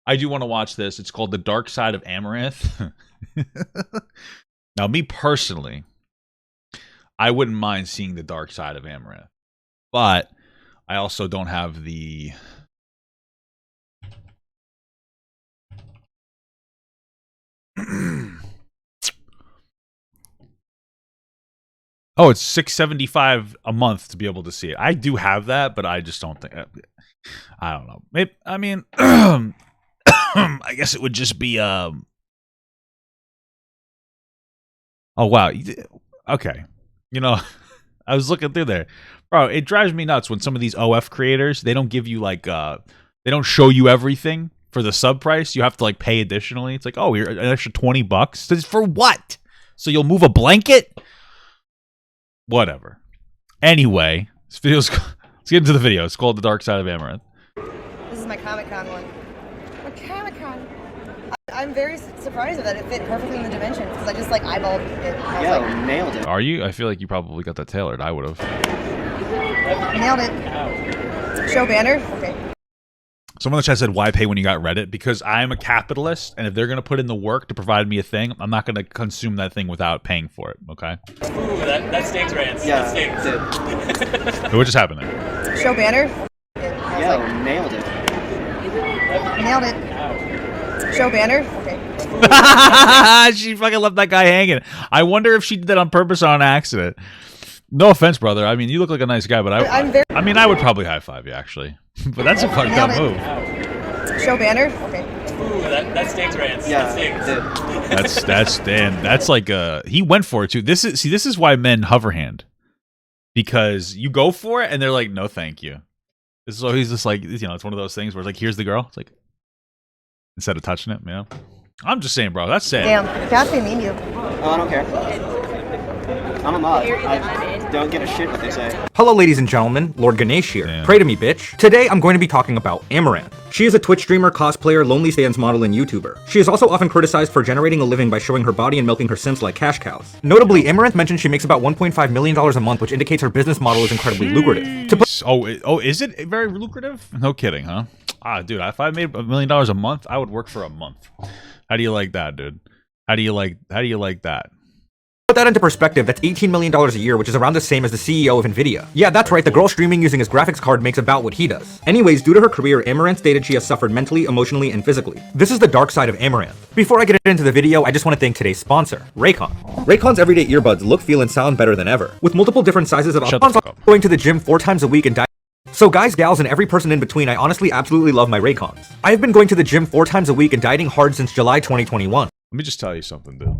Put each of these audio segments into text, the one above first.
I do want to watch this. It's called The Dark Side of Amouranth. Now, me personally, I wouldn't mind seeing The Dark Side of Amouranth. But I also don't have the... Oh, it's $6.75 a month to be able to see it. I do have that, but I just don't think... I don't know. Maybe, I mean... I guess it would just be... Oh, wow. Okay. You know, I was looking through there. Bro, it drives me nuts when some of these OF creators, they don't give you, like... they don't show you everything for the sub price. You have to, like, pay additionally. It's like, oh, you're an extra $20. This is for what? So you'll move a blanket? Whatever. Anyway, this video's... Let's get into the video. It's called The Dark Side of Amouranth. This is my Comic-Con one. My Comic-Con. I'm very surprised that it fit perfectly in the dimensions because I just like eyeballed it. Yeah, nailed it. Are you? I feel like you probably got that tailored. I would have. Nailed it. Show banner? Okay. Someone in the chat said, why pay when you got Reddit? Because I'm a capitalist, and if they're going to put in the work to provide me a thing, I'm not going to consume that thing without paying for it, okay? Ooh, that stinks, Rance. Yeah, that stinks. What just happened there? Show banner? Yeah, nailed it. Nailed it. Show banner? Okay. She fucking left that guy hanging. I wonder if she did that on purpose or on accident. No offense, brother. I mean, you look like a nice guy, but I mean, I would probably high-five you, actually. But that's a fucked up move. Show banner? Okay. Ooh, that stinks, Rance. Yeah, that stinks. That's like he went for it too. This is why men hover hand, because you go for it and they're like, no, thank you. So he's just like, you know, it's one of those things where it's like, here's the girl. It's like, instead of touching it, you know. I'm just saying, bro. That's sad. Damn, cats may mean you. Oh, I don't care. I'm a mod. I don't give a shit what they say. Hello ladies and gentlemen, Lord Ganesh here. Damn. Pray to me, bitch. Today I'm going to be talking about Amouranth. She is a Twitch streamer, cosplayer, lonely stands model, and YouTuber. She is also often criticized for generating a living by showing her body and milking her sims like cash cows. Notably, Amouranth mentioned she makes about $1.5 million a month, which indicates her business model is incredibly lucrative. Oh, is it very lucrative? No kidding, huh? Ah, dude, if I made $1 million a month, I would work for a month. How do you like that, dude? How do you like that? Put that into perspective, that's $18 million a year, which is around the same as the CEO of Nvidia. Yeah, that's right, the girl streaming using his graphics card makes about what he does. Anyways, due to her career, Amouranth stated she has suffered mentally, emotionally, and physically. This is the dark side of Amouranth. Before I get into the video, I just want to thank today's sponsor, Raycon. Raycon's everyday earbuds look, feel, and sound better than ever. With multiple different sizes of going to the gym 4 times a week and so guys, gals, and every person in between, I honestly absolutely love my Raycons. I have been going to the gym 4 times a week and dieting hard since July 2021. Let me just tell you something, dude.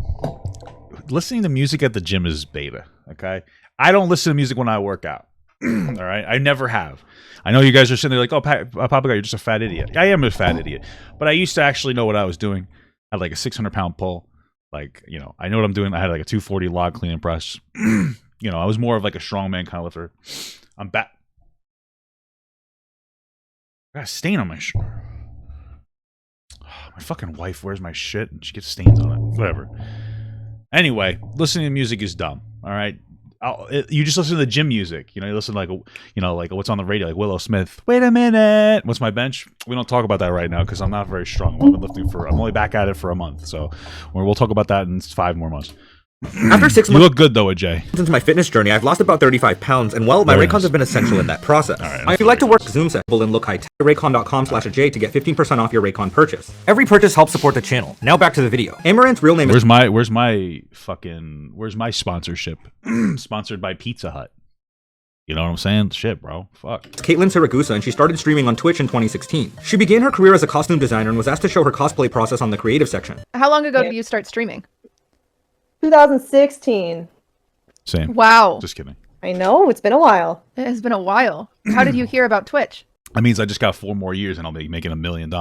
Listening to music at the gym is beta, okay? I don't listen to music when I work out, all right? I never have. I know you guys are sitting there like, oh, Papa Guy, you're just a fat idiot. I am a fat idiot. But I used to actually know what I was doing. I had like a 600-pound pull. Like, you know, I know what I'm doing. I had like a 240 log clean and press. You know, I was more of like a strongman kind of lifter. I'm back. I got a stain on my shirt. My fucking wife wears my shit and she gets stains on it. Whatever. Anyway, listening to music is dumb. All right, you just listen to the gym music. You know, you listen to like what's on the radio, like Willow Smith. Wait a minute, what's my bench? We don't talk about that right now because I'm not very strong. I've been lifting I'm only back at it for a month, so we'll talk about that in 5 more months. After 6 months, you look good though, Ajay. Since my fitness journey, I've lost about 35 pounds, and well, my Raycons have been essential in that process. Right, if you like to work Zoom setable and look high, raycon.com/Ajay to get 15% off your Raycon purchase. Every purchase helps support the channel. Now back to the video. Amouranth's real name is... Where's my sponsorship? Sponsored by Pizza Hut. You know what I'm saying? Shit, bro. Fuck. Caitlin Siragusa, and she started streaming on Twitch in 2016. She began her career as a costume designer and was asked to show her cosplay process on the creative section. How long ago did you start streaming? 2016. Same. Wow. Just kidding. I know, it's been a while. It has been a while. How did you hear about Twitch? That means I just got 4 more years and I'll be making $1 million.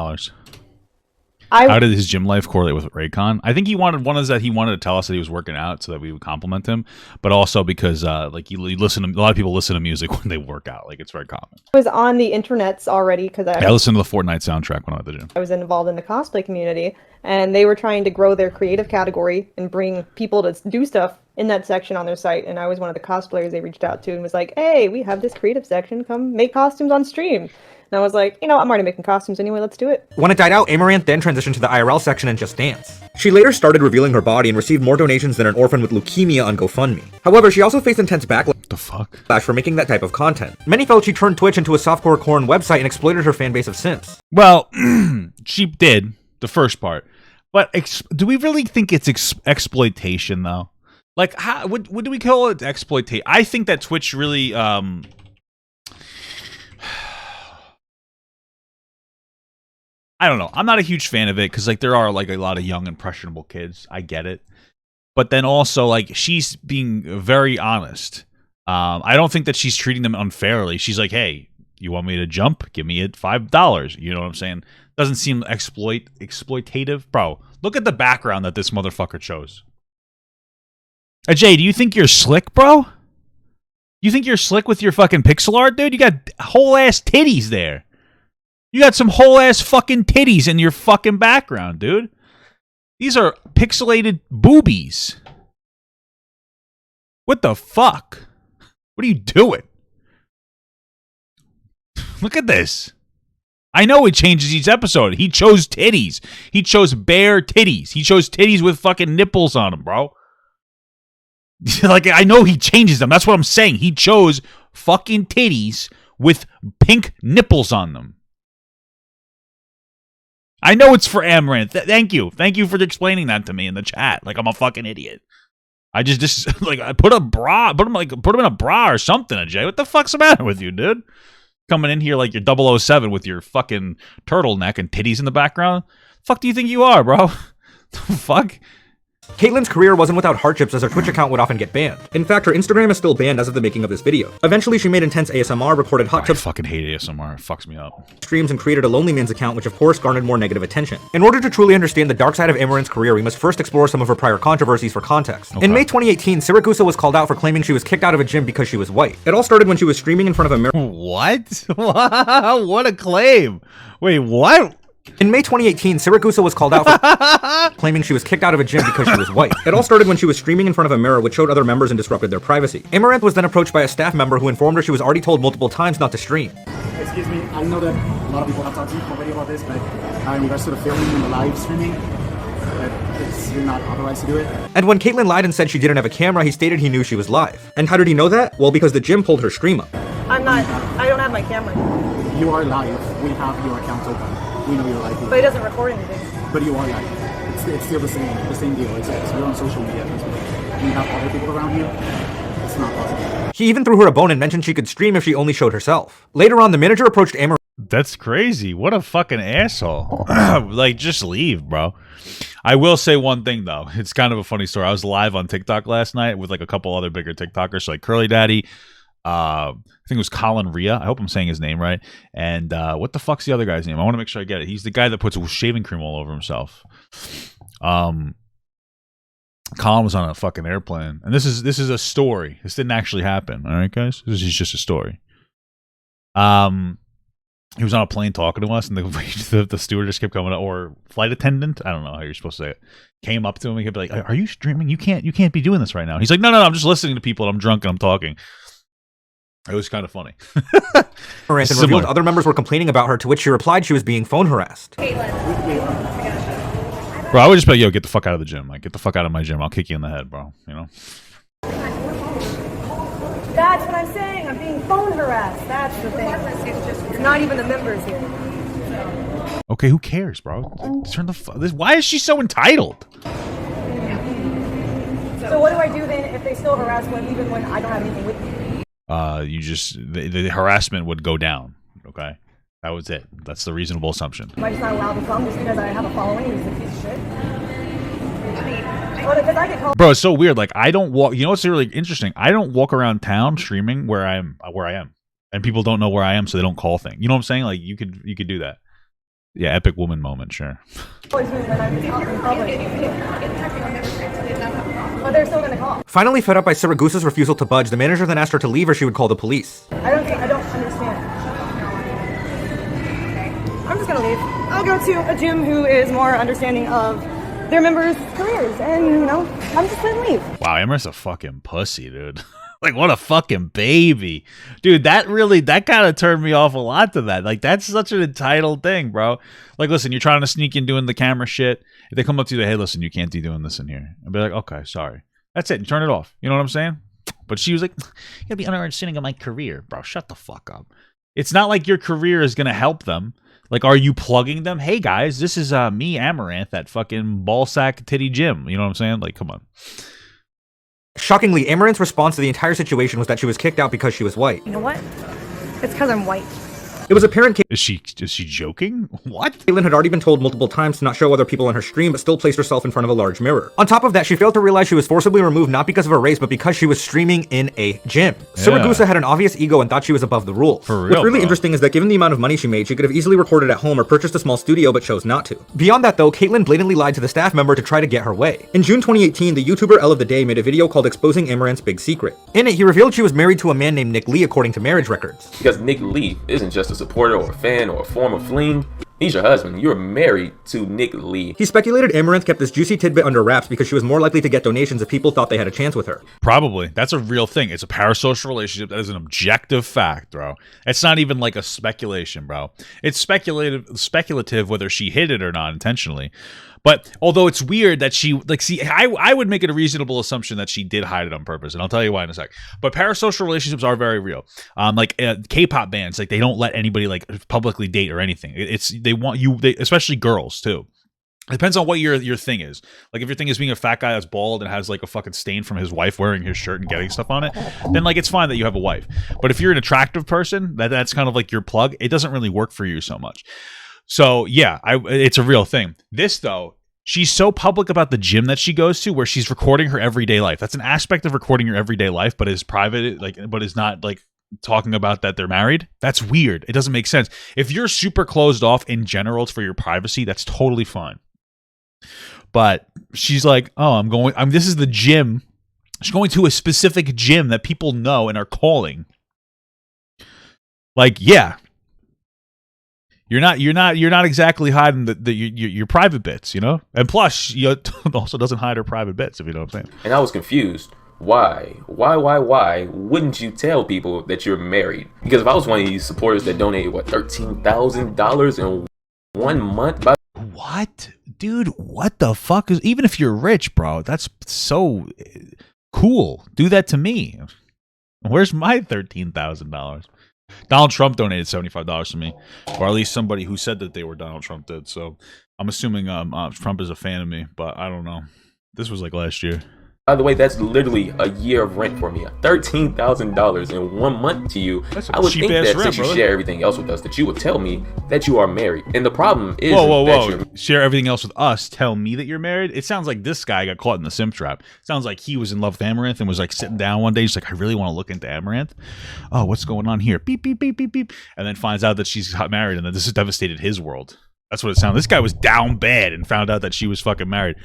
How did his gym life correlate with Raycon? I think he wanted to tell us that he was working out so that we would compliment him, but also because like you listen to a lot of people listen to music when they work out. Like it's very common. I was on the internets already because I listened to the Fortnite soundtrack when I was at the gym. I was involved in the cosplay community, and they were trying to grow their creative category and bring people to do stuff in that section on their site, and I was one of the cosplayers they reached out to and was like, hey, we have this creative section, come make costumes on stream. And I was like, you know, I'm already making costumes anyway, let's do it. When it died out, Amouranth then transitioned to the IRL section and Just Dance. She later started revealing her body and received more donations than an orphan with leukemia on GoFundMe. However, she also faced intense backlash for making that type of content. Many felt she turned Twitch into a softcore corn website and exploited her fan base of simps. Well, she did, the first part. But do we really think it's exploitation, though? Like, how, what do we call it? Exploitation? I think that Twitch really, I don't know. I'm not a huge fan of it because, like, there are, like, a lot of young, impressionable kids. I get it. But then also, like, she's being very honest. I don't think that she's treating them unfairly. She's like, hey, you want me to jump? Give me it $5. You know what I'm saying? Doesn't seem exploitative. Bro, look at the background that this motherfucker chose. Ajay, do you think you're slick, bro? You think you're slick with your fucking pixel art, dude? You got whole-ass titties there. You got some whole-ass fucking titties in your fucking background, dude. These are pixelated boobies. What the fuck? What are you doing? Look at this. I know he changes each episode. He chose titties. He chose bare titties. He chose titties with fucking nipples on them, bro. Like, I know he changes them. That's what I'm saying. He chose fucking titties with pink nipples on them. I know it's for Amouranth. Thank you. Thank you for explaining that to me in the chat. Like, I'm a fucking idiot. I just like, I put a bra, put him in a bra or something, Ajay. What the fuck's the matter with you, dude? Coming in here like you're 007 with your fucking turtleneck and titties in the background. Fuck do you think you are, bro? The fuck? Caitlyn's career wasn't without hardships as her Twitch account would often get banned. In fact, her Instagram is still banned as of the making of this video. Eventually, she made intense ASMR, recorded hot tub I fucking hate ASMR. It fucks me up. Streams and created a Lonely Man's account, which of course garnered more negative attention. In order to truly understand the dark side of Amouranth's career, we must first explore some of her prior controversies for context. Okay. In May 2018, Siragusa was called out for claiming she was kicked out of a gym because she was white. It all started when she was streaming in front of a mirror. What? What a claim. Wait, what? In May 2018, Siragusa was called out for claiming she was kicked out of a gym because she was white. It all started when she was streaming in front of a mirror which showed other members and disrupted their privacy. Amouranth was then approached by a staff member who informed her she was already told multiple times not to stream. Excuse me, I know that a lot of people have talked to you already about this, but in regards to the filming and the live streaming, you're not authorized to do it. And when Caitlyn lied and said she didn't have a camera, he stated he knew she was live. And how did he know that? Well, because the gym pulled her stream up. I don't have my camera. You are live. We have your account open. We know you're live. But it doesn't record anything. But you are live. It's still the same deal. It's you're on social media. You have other people around you. It's not possible. He even threw her a bone and mentioned she could stream if she only showed herself. Later on, the manager approached Amouranth. That's crazy. What a fucking asshole. Like, just leave, bro. I will say one thing, though. It's kind of a funny story. I was live on TikTok last night with, like, a couple other bigger TikTokers, like Curly Daddy. I think it was Colin Rhea. I hope I'm saying his name right. And what the fuck's the other guy's name? I want to make sure I get it. He's the guy that puts shaving cream all over himself. Colin was on a fucking airplane. And this is a story. This didn't actually happen. All right, guys? This is just a story. He was on a plane talking to us, and the steward just kept coming up, or flight attendant, I don't know how you're supposed to say it, came up to him and he'd be like, "Are you streaming? You can't be doing this right now." He's like, No, I'm just listening to people, and I'm drunk and I'm talking. It was kind of funny. Amouranth and revealed other members were complaining about her, to which she replied she was being phone harassed. Bro, I would just be like, yo, get the fuck out of the gym. Like, get the fuck out of my gym. I'll kick you in the head, bro. You know? That's what I'm saying. I'm being phone harassed. That's the thing. It's not even the members here. Okay, who cares, bro? Turn the why is she so entitled? So what do I do then if they still harass me even when I don't have anything with me? You just the harassment would go down. Okay, that was it. That's the reasonable assumption. Am I just not allowed to come just because I have a following who's a piece of shit? Well, because I get called. Bro, it's so weird. Like, I don't walk. You know what's really interesting? I don't walk around town streaming where I am, and people don't know where I am, so they don't call things. You know what I'm saying? Like, you could do that. Yeah, epic woman moment, sure. But they're still gonna call. Finally fed up by Siragusa's refusal to budge, the manager then asked her to leave or she would call the police. I don't understand. I'm just gonna leave. I'll go to a gym who is more understanding of their members' careers, and you know, I'm just letting leave. Wow, Amaranth's a fucking pussy, dude. Like, what a fucking baby. Dude, that kind of turned me off a lot to that. Like, that's such an entitled thing, bro. Like, listen, you're trying to sneak in doing the camera shit. If they come up to you, hey, listen, you can't be doing this in here. I'd be like, okay, sorry. That's it. You turn it off. You know what I'm saying? But she was like, you gotta be understanding of my career. Bro, shut the fuck up. It's not like your career is gonna help them. Like, are you plugging them? Hey, guys, this is me, Amouranth, at fucking ballsack titty gym. You know what I'm saying? Like, come on. Shockingly, Amaranth's response to the entire situation was that she was kicked out because she was white. You know what? It's because I'm white. It was apparent Is she joking? What? Caitlyn had already been told multiple times to not show other people on her stream, but still placed herself in front of a large mirror. On top of that, she failed to realize she was forcibly removed not because of her race, but because she was streaming in a gym. Siragusa had an obvious ego and thought she was above the rules. For real, What's really bro. interesting is that given the amount of money she made, she could have easily recorded at home or purchased a small studio, but chose not to. Beyond that though, Caitlyn blatantly lied to the staff member to try to get her way. In June 2018, the YouTuber L of the Day made a video called Exposing Amaranth's Big Secret. In it, he revealed she was married to a man named Nick Lee according to marriage records. Because Nick Lee isn't just a supporter or a fan or a form of fling. He's your husband. You're married to Nick Lee. He speculated Amouranth kept this juicy tidbit under wraps because she was more likely to get donations if people thought they had a chance with her. Probably. That's a real thing. It's a parasocial relationship. That is an objective fact, bro. It's not even like a speculation, bro. It's speculative whether she hid it or not intentionally. But although it's weird that she, like, see, I would make it a reasonable assumption that she did hide it on purpose, and I'll tell you why in a sec. But parasocial relationships are very real. Like K-pop bands, like they don't let anybody like publicly date or anything. They want you, especially girls too. It depends on what your thing is. Like if your thing is being a fat guy that's bald and has like a fucking stain from his wife wearing his shirt and getting stuff on it, then like it's fine that you have a wife. But if you're an attractive person, that's kind of like your plug. It doesn't really work for you so much. So yeah, it's a real thing. This though, she's so public about the gym that she goes to where she's recording her everyday life. That's an aspect of recording your everyday life, but is private, like, but is not like talking about that they're married. That's weird. It doesn't make sense. If you're super closed off in general for your privacy, that's totally fine. But she's like, oh, this is the gym. She's going to a specific gym that people know and are calling. Like, yeah. You're not exactly hiding your private bits, you know? And plus, she also doesn't hide her private bits, if you know what I'm saying. And I was confused. Why wouldn't you tell people that you're married? Because if I was one of these supporters that donated, what, $13,000 in 1 month? What? Dude, what the fuck is... Even if you're rich, bro, that's so cool. Do that to me. Where's my $13,000? Donald Trump donated $75 to me, or at least somebody who said that they were Donald Trump did. So I'm assuming Trump is a fan of me, but I don't know. This was like last year. By the way, that's literally a year of rent for me. $13,000 in 1 month to you. I would think that since you share everything else with us, that you would tell me that you are married. And the problem is, whoa! Share everything else with us. Tell me that you're married. It sounds like this guy got caught in the simp trap. It sounds like he was in love with Amouranth and was like sitting down one day. He's like, I really want to look into Amouranth. Oh, what's going on here? Beep beep beep beep beep. And then finds out that she's got married, and then this has devastated his world. That's what it sounds. This guy was down bad and found out that she was fucking married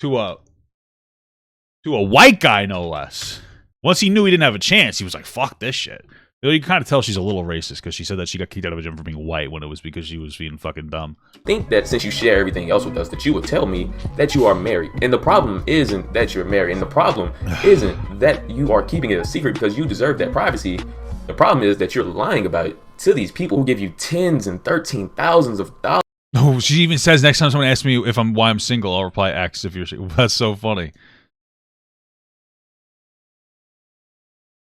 to a white guy, no less. Once he knew he didn't have a chance, he was like, fuck this shit. You can kind of tell she's a little racist because she said that she got kicked out of a gym for being white when it was because she was being fucking dumb. Think that since you share everything else with us, that you would tell me that you are married. And the problem isn't that you're married. And the problem isn't that you are keeping it a secret because you deserve that privacy. The problem is that you're lying about it to these people who give you tens and $13,000s of dollars. Oh, she even says next time someone asks me why I'm single, I'll reply X if you're single. That's so funny.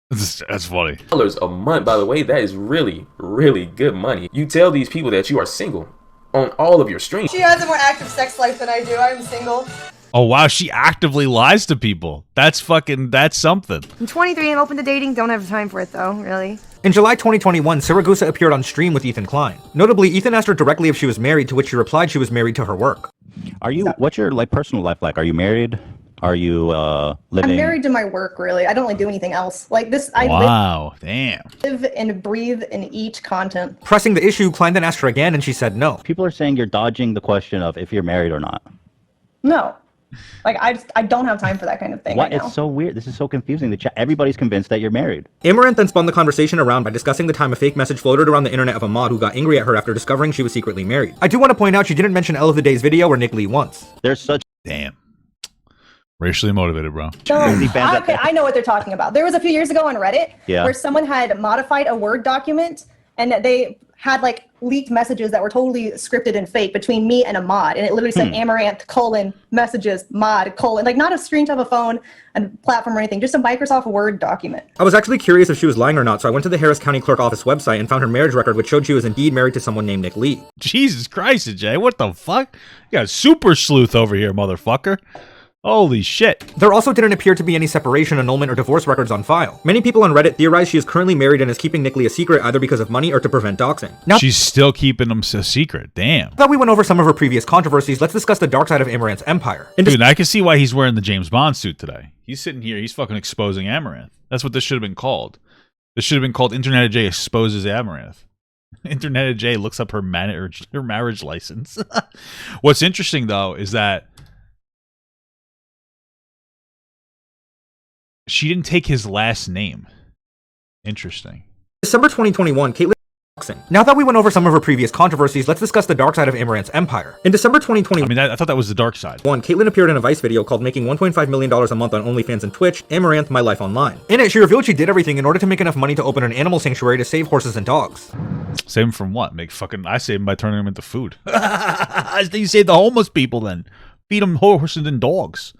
That's funny. A month, by the way, that is really, really good money. You tell these people that you are single on all of your streams. She has a more active sex life than I do. I'm single. Oh, wow. She actively lies to people. That's something. I'm 23 and open to dating. Don't have time for it, though, really. In July 2021, Siragusa appeared on stream with Ethan Klein. Notably, Ethan asked her directly if she was married, to which she replied she was married to her work. What's your personal life like? Are you married? Are you living? I'm married to my work, really. I don't like do anything else. Like this, I live and breathe and eat content. Pressing the issue, Klein then asked her again, and she said no. People are saying you're dodging the question of if you're married or not. No. Like I don't have time for that kind of thing What? right now. It's so weird. This is so confusing. Everybody's convinced that you're married. Amouranth then spun the conversation around by discussing the time a fake message floated around the internet of a mod who got angry at her after discovering she was secretly married. I do want to point out she didn't mention L of the Day's video or Nick Lee once. There's such Damn. Racially motivated, bro. Okay, I know what they're talking about. There was a few years ago on Reddit where someone had modified a Word document and they had like leaked messages that were totally scripted and fake between me and a mod, and it literally said Amouranth : messages mod : like not a screenshot of a phone and platform or anything, just a Microsoft Word document. I was actually curious if she was lying or not, so I went to the Harris County Clerk Office website and found her marriage record, which showed she was indeed married to someone named Nick Lee. Jesus Christ, Jay, what the fuck? You got a super sleuth over here, motherfucker. Holy shit. There also didn't appear to be any separation, annulment, or divorce records on file. Many people on Reddit theorize she is currently married and is keeping Nick Lee a secret either because of money or to prevent doxing. Now, she's still keeping him a secret. Damn. Now that we went over some of her previous controversies, let's discuss the dark side of Amouranth's empire. Dude, I can see why he's wearing the James Bond suit today. He's sitting here, he's fucking exposing Amouranth. That's what this should have been called. This should have been called InternetAjay exposes Amouranth. InternetAjay looks up her marriage license. What's interesting, though, is that she didn't take his last name. Interesting. December 2021, Caitlyn. Now that we went over some of her previous controversies, let's discuss the dark side of Amouranth's empire. In December 2021, I thought that was the dark side. Caitlyn appeared in a Vice video called Making $1.5 Million a Month on OnlyFans and Twitch, Amouranth: My Life Online. In it, she revealed she did everything in order to make enough money to open an animal sanctuary to save horses and dogs. Save them from what? I save them by turning them into food. You save the homeless people then. Feed them horses and dogs.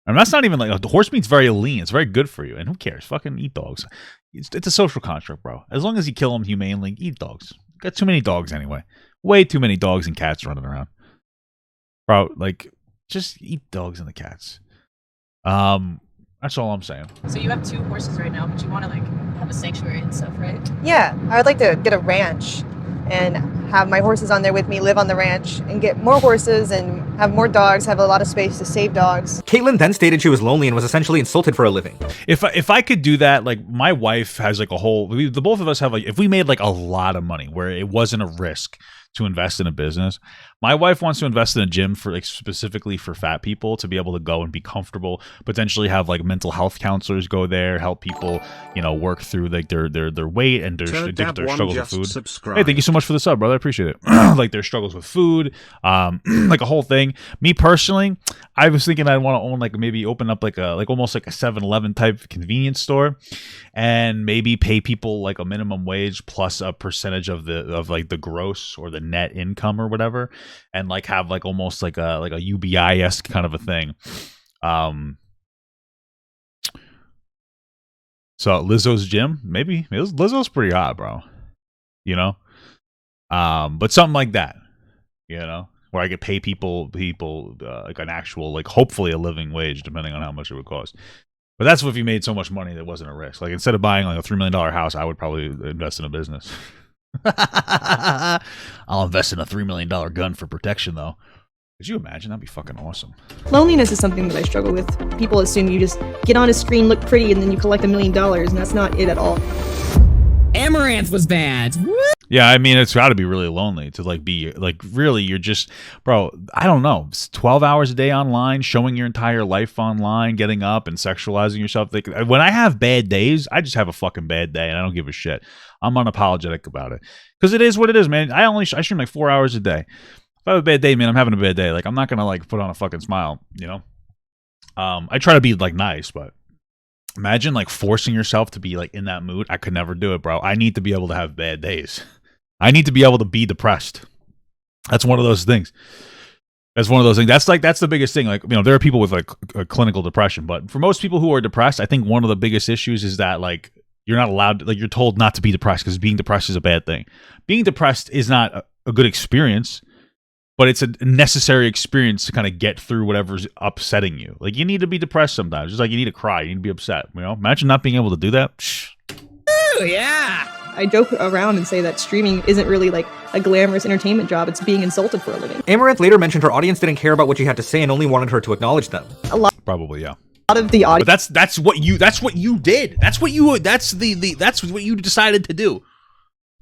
And that's not even like, the horse meat's very lean. It's very good for you. And who cares? Fucking eat dogs. It's a social construct, bro. As long as you kill them humanely, eat dogs. Got too many dogs anyway. Way too many dogs and cats running around. Bro, like, just eat dogs and the cats. That's all I'm saying. So you have 2 horses right now, but you want to like have a sanctuary and stuff, right? Yeah, I would like to get a ranch and have my horses on there with me, live on the ranch, and get more horses and have more dogs, have a lot of space to save dogs. Caitlyn then stated she was lonely and was essentially insulted for a living. If I could do that, like, my wife has like a whole, the both of us have like, if we made like a lot of money where it wasn't a risk to invest in a business, my wife wants to invest in a gym for like specifically for fat people to be able to go and be comfortable, potentially have like mental health counselors go there, help people, you know, work through like their weight and their struggles with food. Hey, thank you so much for the sub, brother. I appreciate it. Like their struggles with food, like a whole thing. Me personally, I was thinking I'd want to own like maybe open up like almost like a 7-Eleven type convenience store, and maybe pay people like a minimum wage plus a percentage of the gross or the net income or whatever, and like have like almost like a UBI-esque kind of a thing. So Lizzo's gym, maybe Lizzo's pretty hot, bro. You know, but something like that, you know, where I could pay people like an actual, like, hopefully a living wage, depending on how much it would cost. But that's if you made so much money that wasn't a risk. Like, instead of buying like a $3 million house, I would probably invest in a business. I'll invest in a $3 million gun for protection, though. Could you imagine? That'd be fucking awesome. Loneliness is something that I struggle with. People assume you just get on a screen, look pretty, and then you collect $1 million, and that's not it at all. Amouranth was bad. Yeah, I mean, it's got to be really lonely to like be like, really, you're just, bro, I don't know, 12 hours a day online, showing your entire life online, getting up and sexualizing yourself. Like, when I have bad days, I just have a fucking bad day and I don't give a shit. I'm unapologetic about it because it is what it is, man. I stream like 4 hours a day. If I have a bad day, man, I'm having a bad day. Like, I'm not gonna like put on a fucking smile, you know. I try to be like nice, but imagine like forcing yourself to be like in that mood. I could never do it, bro. I need to be able to have bad days. I need to be able to be depressed. That's one of those things. That's the biggest thing. Like, you know, there are people with like a clinical depression, but for most people who are depressed, I think one of the biggest issues is that like you're not allowed to, like, you're told not to be depressed because being depressed is a bad thing. Being depressed is not a good experience, but it's a necessary experience to kind of get through whatever's upsetting you. Like, you need to be depressed sometimes. Just like you need to cry, you need to be upset. You know, imagine not being able to do that. Ooh, yeah. I joke around and say that streaming isn't really like a glamorous entertainment job. It's being insulted for a living. Amouranth later mentioned her audience didn't care about what she had to say and only wanted her to acknowledge them. Probably, yeah. A lot of the audience. But that's what you did. That's what you decided to do.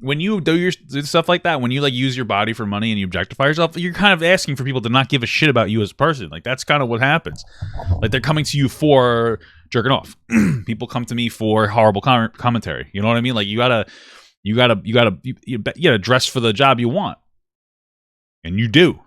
when you do stuff like that, when you like use your body for money and you objectify yourself, you're kind of asking for people to not give a shit about you as a person. Like that's kind of what happens. Like they're coming to you for jerking off. People come to me for horrible commentary. You know what I mean? Like you gotta dress for the job you want, and you do.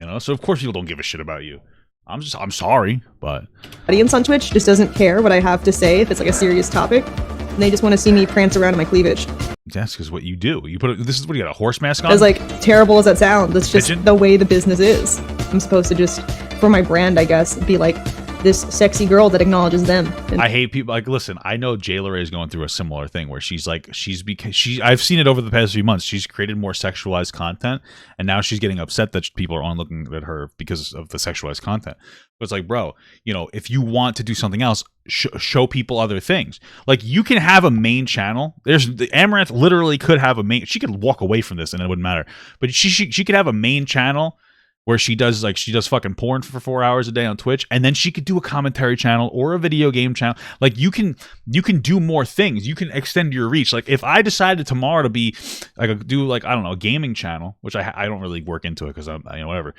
You know, so of course people don't give a shit about you. I'm sorry, but Audience on Twitch just doesn't care what I have to say if it's like a serious topic. And they just want to see me prance around in my cleavage. that's because what you do. You put this is what you got, a horse mask on. As like terrible as that sounds, that's just the way the business is. I'm supposed to just, for my brand, I guess, be like this sexy girl that acknowledges them. And I hate people. Like, listen, I know Jayla is going through a similar thing where she's I've seen it over the past few months. She's created more sexualized content, and now she's getting upset that people are only looking at her because of the sexualized content. But it's like, bro, you know, if you want to do something else, show people other things. Like, you can have a main channel. The Amouranth literally could have a main. She could walk away from this and it wouldn't matter. But she could have a main channel where she does fucking porn for 4 hours a day on Twitch, and then she could do a commentary channel or a video game channel. Like, you can do more things. You can extend your reach. Like, if I decided tomorrow to be like I don't know, a gaming channel, which I don't really work into it because I'm whatever.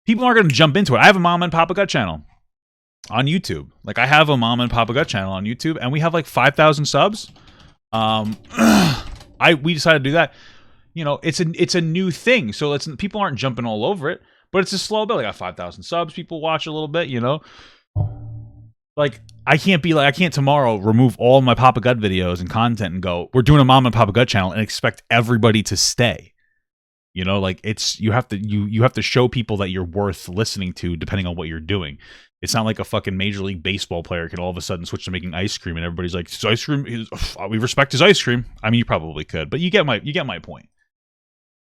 People aren't going to jump into it. I have a Mom and Papa Gut channel on YouTube. Like, I have a Mom and Papa Gut channel on YouTube, and we have like 5,000 subs. We decided to do that. You know, it's a new thing, so people aren't jumping all over it. But it's a slow build. I got 5,000 subs. People watch a little bit, you know. Like, I can't tomorrow remove all my Papa Gut videos and content and go, we're doing a Mom and Papa Gut channel and expect everybody to stay. You know, like you have to show people that you're worth listening to depending on what you're doing. It's not like a fucking Major League Baseball player can all of a sudden switch to making ice cream and everybody's like, his ice cream, we respect his ice cream. I mean, you probably could, but you get my point.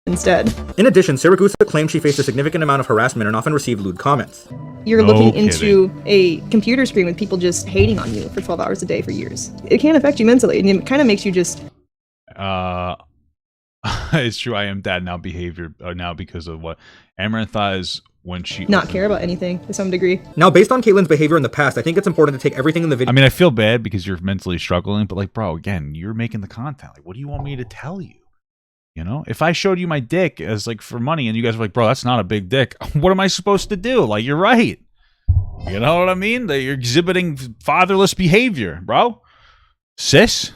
Instead. In addition, Siragusa claimed she faced a significant amount of harassment and often received lewd comments. You're looking into a computer screen with people just hating on you for 12 hours a day for years. It can affect you mentally, and it kind of makes you just... It's true, I am dad now now because of what Amouranth thought when she... Not care about anything, to some degree. Now, based on Caitlin's behavior in the past, I think it's important to take everything in the video... I mean, I feel bad because you're mentally struggling, but like, bro, again, you're making the content. Like, what do you want me to tell you? You know, if I showed you my dick as like for money and you guys were like, bro, that's not a big dick. What am I supposed to do? Like, you're right. You know what I mean? That you're exhibiting fatherless behavior, bro. Sis.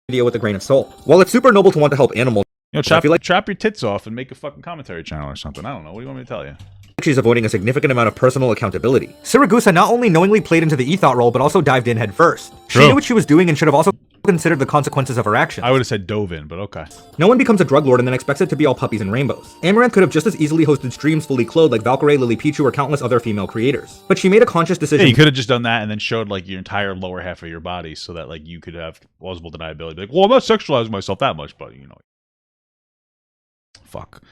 Video with a grain of salt. While it's super noble to want to help animals, you know, chop your tits off and make a fucking commentary channel or something. I don't know. What do you want me to tell you? She's avoiding a significant amount of personal accountability. Siragusa not only knowingly played into the e-thought role, but also dived in head first. She knew what she was doing and should have also considered the consequences of her actions. I would have said dove in, but okay. No one becomes a drug lord and then expects it to be all puppies and rainbows. Amouranth could have just as easily hosted streams fully clothed like Valkyrae, Lily Pichu, or countless other female creators. But she made a conscious decision. Yeah, you could have just done that and then showed like your entire lower half of your body so that like you could have plausible deniability. Be like, well, I'm not sexualizing myself that much, but you know. Fuck.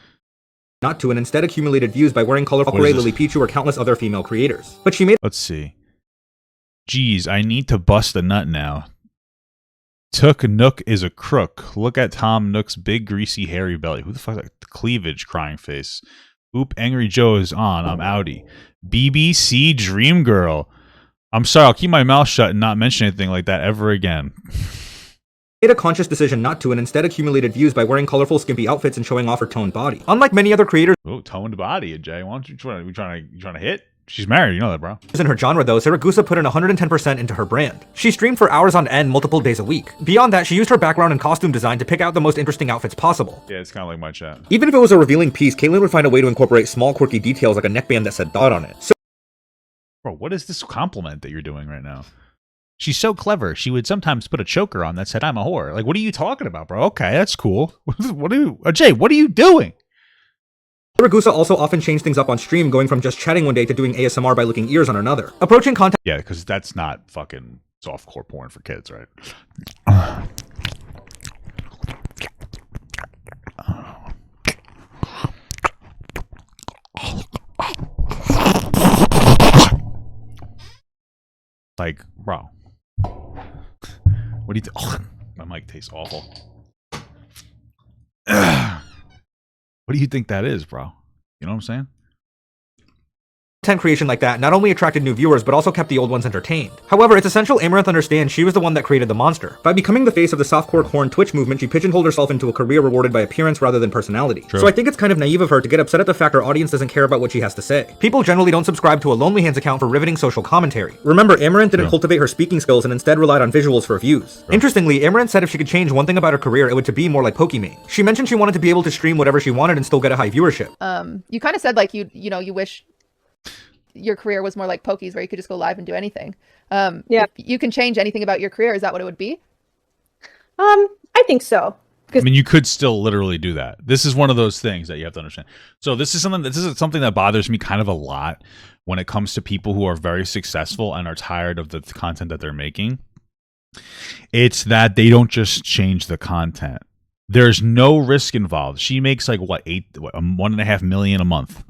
Not to, and instead accumulated views by wearing colorful Valkyrae, Lily Pichu, or countless other female creators. But she made... Let's see. Geez, I need to bust a nut now. Took Nook is a crook. Look at Tom Nook's big, greasy, hairy belly. Who the fuck is that? The cleavage crying face. Oop, Angry Joe is on. I'm outie. BBC Dream Girl. I'm sorry, I'll keep my mouth shut and not mention anything like that ever again. Made a conscious decision not to and instead accumulated views by wearing colorful, skimpy outfits and showing off her toned body. Unlike many other creators... Oh, toned body, Jay. Why don't you trying to hit? She's married, you know that, bro. In her genre, though, Siragusa put in 110% into her brand. She streamed for hours on end multiple days a week. Beyond that, she used her background in costume design to pick out the most interesting outfits possible. Yeah, it's kind of like my chat. Even if it was a revealing piece, Caitlyn would find a way to incorporate small, quirky details like a neckband that said "Dot" on it. So bro, what is this compliment that you're doing right now? She's so clever. She would sometimes put a choker on that said, "I'm a whore." Like, what are you talking about, bro? Okay, that's cool. Jay, what are you doing? Siragusa also often changed things up on stream, going from just chatting one day to doing ASMR by licking ears on another. Approaching content... Yeah, because that's not fucking softcore porn for kids, right? Like, bro. What do you think? Oh, my mic tastes awful. What do you think that is, bro? You know what I'm saying? Content creation like that not only attracted new viewers, but also kept the old ones entertained. However, it's essential Amouranth understands she was the one that created the monster. By becoming the face of the softcore corn Twitch movement, she pigeonholed herself into a career rewarded by appearance rather than personality. True. So I think it's kind of naive of her to get upset at the fact her audience doesn't care about what she has to say. People generally don't subscribe to a Lonely Hands account for riveting social commentary. Remember, Amouranth didn't cultivate her speaking skills and instead relied on visuals for views. Interestingly, Amouranth said if she could change one thing about her career, it would to be more like Pokimane. She mentioned she wanted to be able to stream whatever she wanted and still get a high viewership. You kind of said like you wish your career was more like Pokies, where you could just go live and do anything. Yeah. If you can change anything about your career, is that what it would be? I think so. I mean, you could still literally do that. This is one of those things that you have to understand. So this is something that bothers me kind of a lot when it comes to people who are very successful and are tired of the content that they're making. It's that they don't just change the content. There's no risk involved. She makes like $1.5 million a month.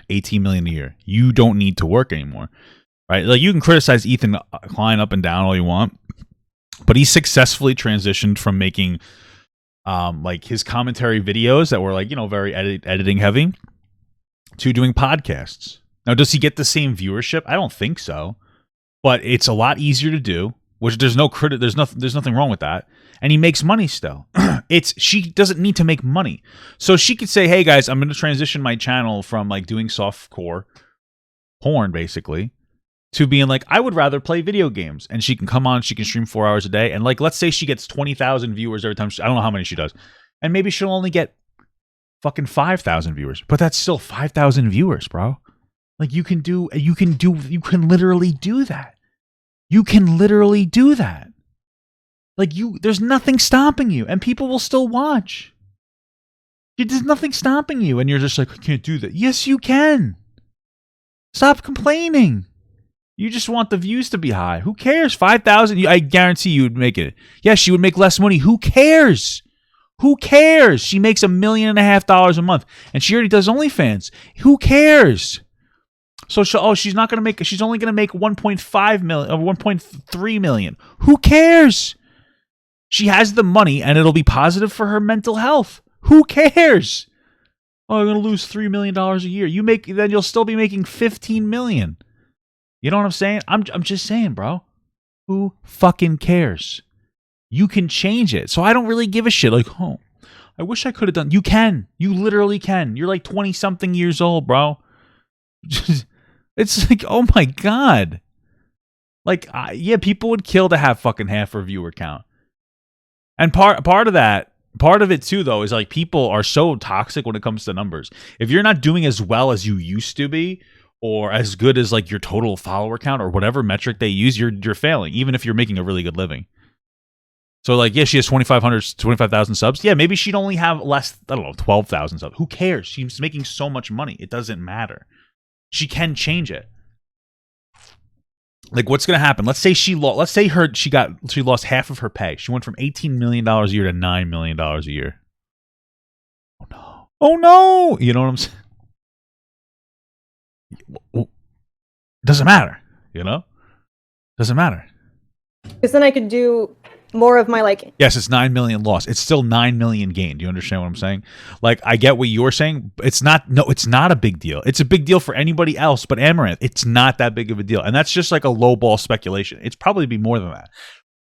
18 million a year. You don't need to work anymore, right? Like, you can criticize Ethan Klein up and down all you want, but he successfully transitioned from making like his commentary videos that were like, very editing heavy to doing podcasts. Now, does he get the same viewership? I don't think so, but it's a lot easier to do, which there's nothing wrong with that. And he makes money still. She doesn't need to make money. So she could say, hey guys, I'm going to transition my channel from like doing softcore porn basically to being like, I would rather play video games. And she can come on, she can stream 4 hours a day. And like, let's say she gets 20,000 viewers every time. I don't know how many she does. And maybe she'll only get fucking 5,000 viewers, but that's still 5,000 viewers, bro. Like, you can literally do that. You can literally do that. Like, there's nothing stopping you, and people will still watch. There's nothing stopping you, and you're just like, I can't do that. Yes, you can. Stop complaining. You just want the views to be high. Who cares? 5,000, I guarantee you would make it. Yes, she would make less money. Who cares? Who cares? She makes $1.5 million a month, and she already does OnlyFans. Who cares? So she's not going to make. She's only going to make 1.5 million or 1.3 million. Who cares? She has the money, and it'll be positive for her mental health. Who cares? Oh, I'm going to lose $3 million a year. Then you'll still be making 15 million. You know what I'm saying? I'm just saying, bro. Who fucking cares? You can change it. So I don't really give a shit. Like, oh, I wish I could have done. You can. You literally can. You're like 20-something years old, bro. It's like, oh my God. Like, yeah, people would kill to have fucking half her viewer count. And part of it too, though, is like, people are so toxic when it comes to numbers. If you're not doing as well as you used to be, or as good as like your total follower count or whatever metric they use, you're failing, even if you're making a really good living. So like, yeah, she has 25,000 subs. Yeah, maybe she'd only have less, I don't know, 12,000 subs. Who cares? She's making so much money. It doesn't matter. She can change it. Like, what's going to happen? Let's say she lost half of her pay. She went from $18 million a year to $9 million a year. Oh no. Oh no. You know what I'm saying? Well, doesn't matter, doesn't matter. Because then I could do more of my like. Yes, it's 9 million loss. It's still 9 million gain. Do you understand what I'm saying? Like, I get what you're saying. It's not a big deal. It's a big deal for anybody else, but Amouranth, it's not that big of a deal. And that's just like a low ball speculation. It's probably be more than that.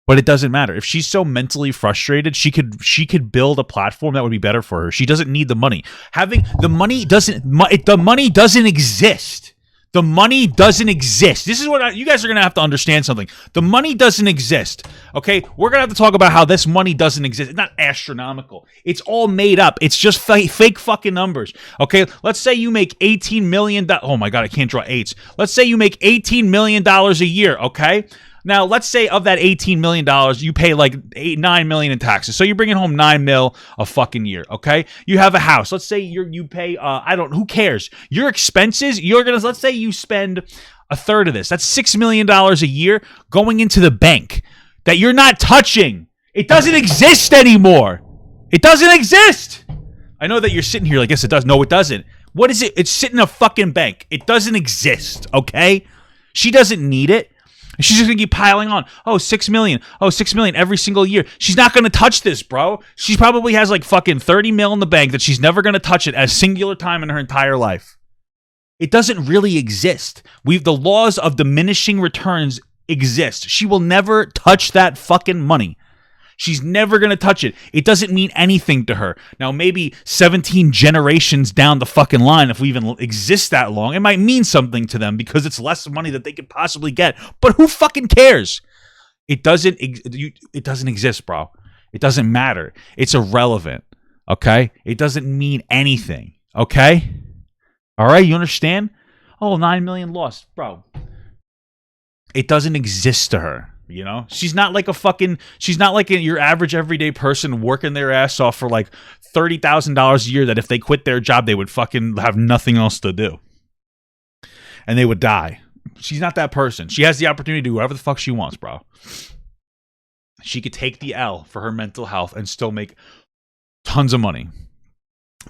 But it doesn't matter. If she's so mentally frustrated, she could build a platform that would be better for her. She doesn't need the money. The money doesn't exist. The money doesn't exist. This is what you guys are going to have to understand something. The money doesn't exist. Okay? We're going to have to talk about how this money doesn't exist. It's not astronomical. It's all made up. It's just fake fucking numbers. Okay? Let's say you make $18 million. Oh my God, I can't draw eights. Let's say you make $18 million a year. Okay? Now, let's say of that $18 million, you pay like $9 million in taxes. So you're bringing home $9 million a fucking year, okay? You have a house. Let's say you pay, who cares? Your expenses, let's say you spend a third of this. That's $6 million a year going into the bank that you're not touching. It doesn't exist anymore. It doesn't exist. I know that you're sitting here like, yes, it does. No, it doesn't. What is it? It's sitting in a fucking bank. It doesn't exist, okay? She doesn't need it. She's just going to keep piling on. Oh, 6 million. Oh, 6 million every single year. She's not going to touch this, bro. She probably has like fucking 30 mil in the bank that she's never going to touch it at a singular time in her entire life. It doesn't really exist. The laws of diminishing returns exist. She will never touch that fucking money. She's never going to touch it. It doesn't mean anything to her. Now, maybe 17 generations down the fucking line, if we even exist that long, it might mean something to them because it's less money that they could possibly get. But who fucking cares? It doesn't exist, bro. It doesn't matter. It's irrelevant, okay? It doesn't mean anything, okay? All right, you understand? Oh, 9 million lost, bro. It doesn't exist to her. You know, she's not like your average everyday person working their ass off for like $30,000 a year that if they quit their job, they would fucking have nothing else to do. And they would die. She's not that person. She has the opportunity to do whatever the fuck she wants, bro. She could take the L for her mental health and still make tons of money.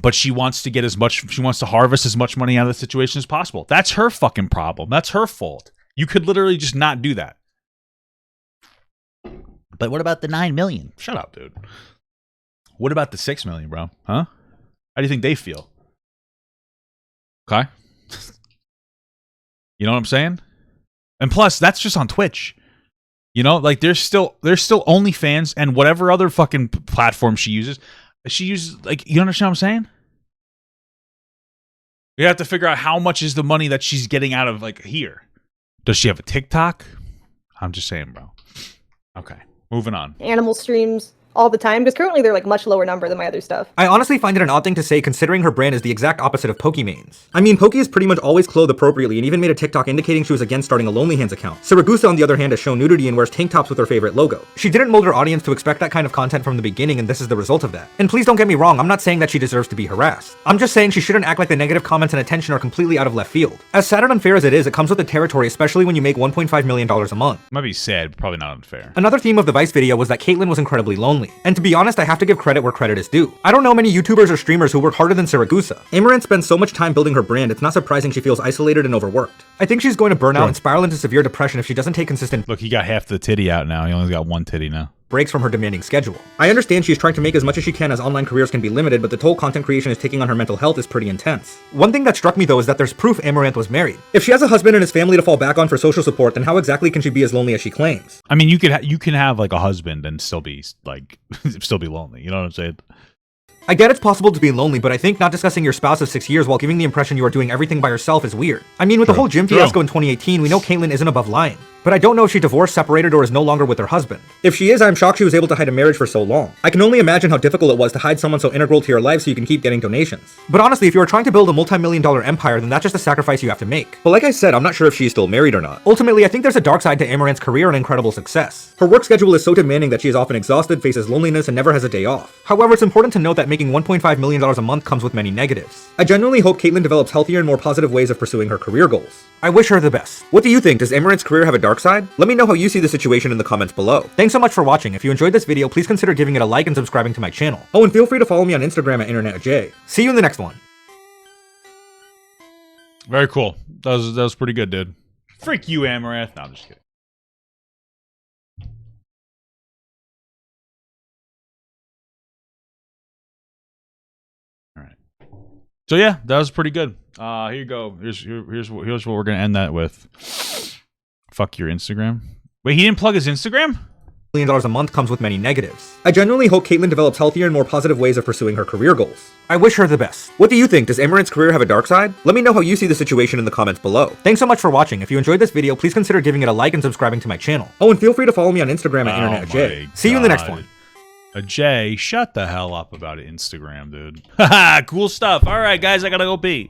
But she wants to harvest as much money out of the situation as possible. That's her fucking problem. That's her fault. You could literally just not do that. But what about the 9 million? Shut up, dude. What about the 6 million, bro? Huh? How do you think they feel? Okay. You know what I'm saying? And plus, that's just on Twitch. You know, like there's still OnlyFans and whatever other fucking platform she uses. She uses, like, you understand what I'm saying? You have to figure out how much is the money that she's getting out of, like, here. Does she have a TikTok? I'm just saying, bro. Okay. Moving on. Animal streams all the time, because currently they're like much lower number than my other stuff. I honestly find it an odd thing to say considering her brand is the exact opposite of Pokemains. I mean, Poke is pretty much always clothed appropriately and even made a TikTok indicating she was against starting a Lonely Hands account. Saragusa on the other hand has shown nudity and wears tank tops with her favorite logo. She didn't mold her audience to expect that kind of content from the beginning, and this is the result of that. And please don't get me wrong, I'm not saying that she deserves to be harassed. I'm just saying she shouldn't act like the negative comments and attention are completely out of left field. As sad and unfair as it is, it comes with the territory, especially when you make $1.5 million a month. Might be sad, but probably not unfair. Another theme of the Vice video was that Caitlyn was incredibly lonely. And to be honest, I have to give credit where credit is due. I don't know many YouTubers or streamers who work harder than Saragusa. Amouranth spends so much time building her brand, it's not surprising she feels isolated and overworked. I think she's going to burn out and spiral into severe depression if she doesn't take consistent— Look, he got half the titty out now. He only got one titty now. —breaks from her demanding schedule. I understand she's trying to make as much as she can as online careers can be limited, but the toll content creation is taking on her mental health is pretty intense. One thing that struck me though is that there's proof Amouranth was married. If she has a husband and his family to fall back on for social support, then how exactly can she be as lonely as she claims? I mean, you can have like a husband and still be like still be lonely. You know what I'm saying? I get it's possible to be lonely, but I think not discussing your spouse of 6 years while giving the impression you are doing everything by yourself is weird. I mean, with the whole gym fiasco in 2018, we know Caitlyn isn't above lying. But I don't know if she divorced, separated, or is no longer with her husband. If she is, I'm shocked she was able to hide a marriage for so long. I can only imagine how difficult it was to hide someone so integral to your life so you can keep getting donations. But honestly, if you are trying to build a multi-million-dollar empire, then that's just a sacrifice you have to make. But like I said, I'm not sure if she's still married or not. Ultimately, I think there's a dark side to Amouranth's career and incredible success. Her work schedule is so demanding that she is often exhausted, faces loneliness, and never has a day off. However, it's important to note that making $1.5 million a month comes with many negatives. I genuinely hope Caitlyn develops healthier and more positive ways of pursuing her career goals. I wish her the best. What do you think? Does Amouranth's career have a dark side? Let me know how you see the situation in the comments below. Thanks so much for watching. If you enjoyed this video, please consider giving it a like and subscribing to my channel. Oh, and feel free to follow me on Instagram at InternetAjay. See you in the next one. Very cool. That was pretty good, dude. Freak you, Amouranth. No, I'm just kidding. All right. So yeah, that was pretty good. Here you go. Here's what we're gonna end that with. Fuck your Instagram. Wait, he didn't plug his Instagram? $1 million a month comes with many negatives. I genuinely hope Caitlyn develops healthier and more positive ways of pursuing her career goals. I wish her the best. What do you think? Does Amouranth's career have a dark side? Let me know how you see the situation in the comments below. Thanks so much for watching. If you enjoyed this video, please consider giving it a like and subscribing to my channel. Oh, and feel free to follow me on Instagram at InternetAjay. See you in the next one. Ajay, shut the hell up about Instagram, dude. Haha, cool stuff. All right, guys, I gotta go pee.